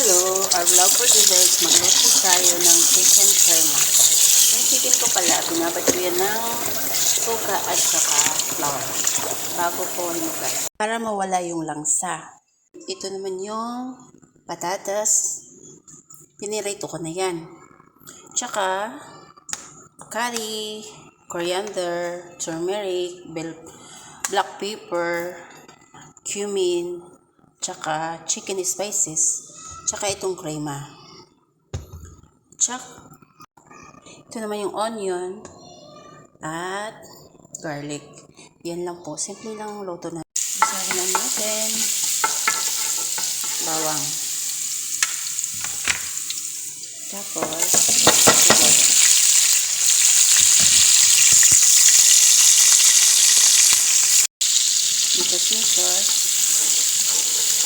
Hello, our vlog for today is magluto tayo ng chicken crema. Yung chicken ko pala, binabad ko yan ng suka at saka flour bago ko hinugas para mawala yung langsa. Ito naman yung patatas, pinirito ko na yan. Tsaka curry, coriander, turmeric, black pepper, cumin, tsaka chicken spices, tsaka itong crema. Ito naman yung onion at garlic. Yan lang po. Simple lang ang luto na. Isahin na natin. Bawang. Tapos, sibuyas. Mikos-mikos.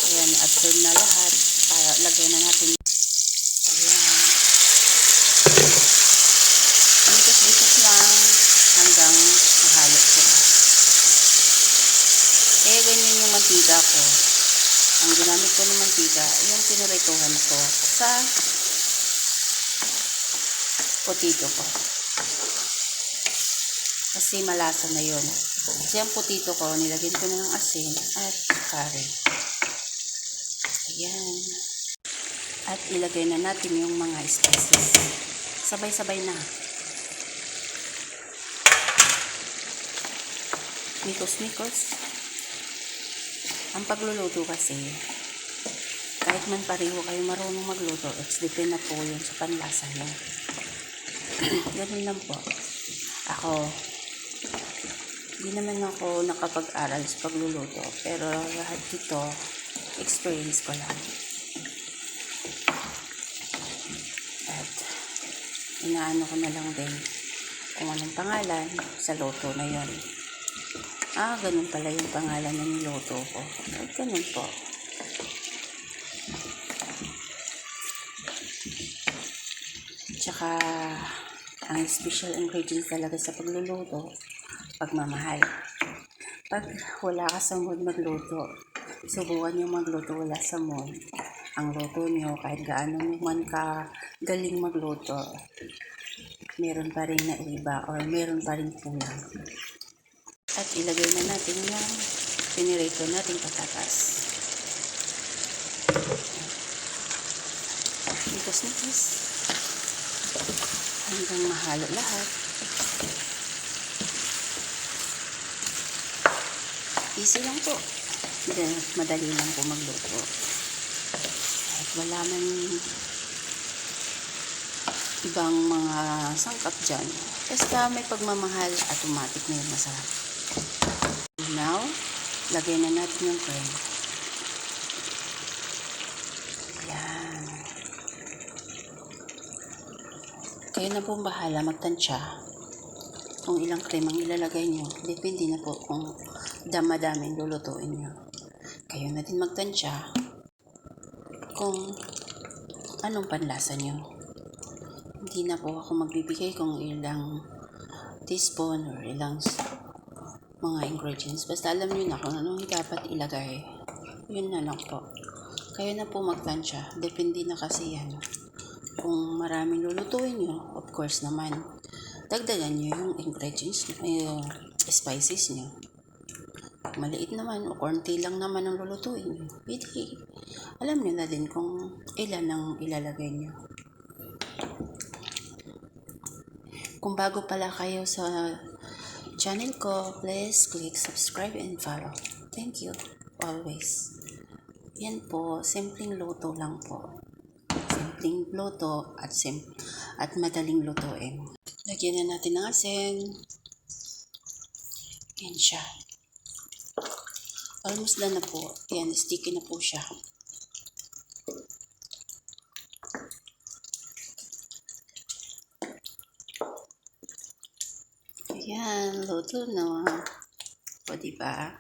Ayan, absorb na lahat. Para lagyan na natin. Ayan. Mikos-mikos lang hanggang mahalo sila. Kaya ganyan yung mantika ko. Ang ginamit ko ng mantika, yung pinirituhan ko sa potato ko. Kasi malasa na yun. Kasi ang potato ko, nilagyan ko na ng asin at curry. Ayan. At ilagay na natin yung mga spices. Sabay-sabay na. Mikos-mikos. Ang pagluluto kasi, kahit man pareho kayo marunong magluto, it's depend na po yun sa panlasa nyo. Ganun lang po. Ako, hindi naman ako nakapag-aral sa pagluluto, pero lahat dito, experience ko lang. At inaano ko na lang din kung anong pangalan sa luto na yon. Ganun pala yung pangalan ng niluto ko. At ganun po. Tsaka, ang special ingredients talaga sa pagluluto, pagmamahal. Pag wala ka sa mood magluto, subukan nyo magluto wala sa mood. Ang luto nyo, kahit gaano man ka galing magluto, meron pa rin na iba or meron pa rin kulang. At ilagay na natin yung pinirito nating patatas. Nikos-nikos. Hanggang mahalo lahat. Easy lang po. Madali lang po magluto. Kahit wala man ibang mga sangkap dyan. Basta may pagmamahal, automatic na yung masarap. Now, lagay na natin yung cream. Ayan. Kayo na pong bahala magtansya kung ilang cream ang ilalagay nyo. Depende na po kung dama-daming lulutuin nyo. Kayo na din magtansya kung anong panlasa nyo. Hindi na po ako magbibigay kung ilang teaspoon or ilang mga ingredients. Basta alam nyo na kung anong dapat ilagay. Yun na lang po. Kayo na po magtansya. Depende na kasi yan. Kung maraming lulutuin nyo, of course naman, dagdagan nyo yung ingredients, yung spices nyo. Pag maliit naman o konti lang naman ang lulutuin nyo, pwede. Alam nyo na din kung ilan ang ilalagay nyo. Kung bago pala kayo sa channel ko, please click subscribe and follow. Thank you always. Yan po, simpleng luto lang po. Simpleng luto at madaling lutuin. Lagyan na natin ng asin. Yan siya. Almost done na po. Yan, sticky na po siya. Ayan, luto na. O, diba?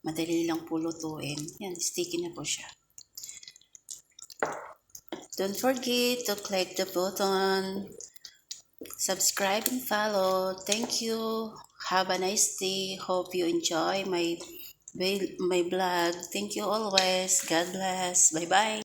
Madali lang po lutuin. Yan, sticky na po siya. Don't forget to click the button, subscribe and follow. Thank you. Have a nice day. Hope you enjoy my vlog. Thank you always. God bless. Bye-bye.